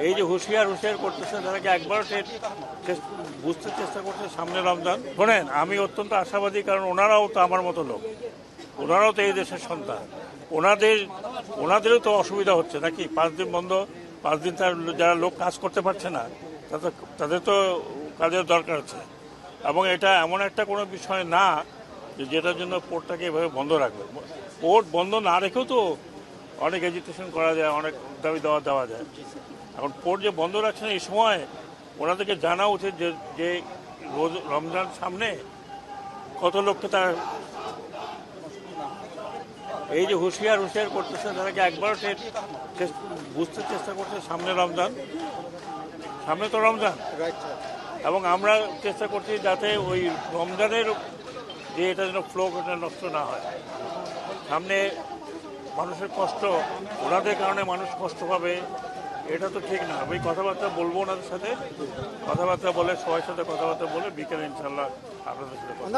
এই যে হুঁশিয়ার করতেছে তাদেরকে একবার বুঝতে চেষ্টা করছে সামনে রমজান। শোনেন, আমি অত্যন্ত আশাবাদী, কারণ ওনারাও তো আমার মতো লোক, ওনারাও তো এই দেশের সন্তান। ওনাদেরও তো অসুবিধা হচ্ছে নাকি? 5 দিন বন্ধ, 5 দিন তার যারা লোক কাজ করতে পারছে না তাদের তো কাজের দরকার আছে। এবং এটা এমন একটা কোনো বিষয় না যে যেটার জন্য পোর্টটাকে এভাবে বন্ধ রাখবে। পোর্ট বন্ধ না রেখেও তো অনেক এজিটেশন করা যায়, অনেক দাবি দেওয়া যায়। এখন পোর্ট যে বন্ধ রাখছেন এই সময় ওনাদেরকে জানা উচিত যে রমজান সামনে কত লোককে তারা এই যে হুঁশিয়ার করতেছে তাদেরকে একবার বুঝতে চেষ্টা করছে সামনে রমজান, সামনে তো রমজান। এবং আমরা চেষ্টা করছি যাতে ওই রমজানের যে এটা যেন ফ্লো নষ্ট না হয়। সামনে মানুষের কষ্ট, ওনাদের কারণে মানুষ কষ্ট পাবে, এটা তো ঠিক না। আমি কথাবার্তা বলবো ওনাদের সাথে, কথাবার্তা বলে সবার সাথে কথাবার্তা বলে বিকেলে ইনশাল্লাহ আপনাদের সাথে কথা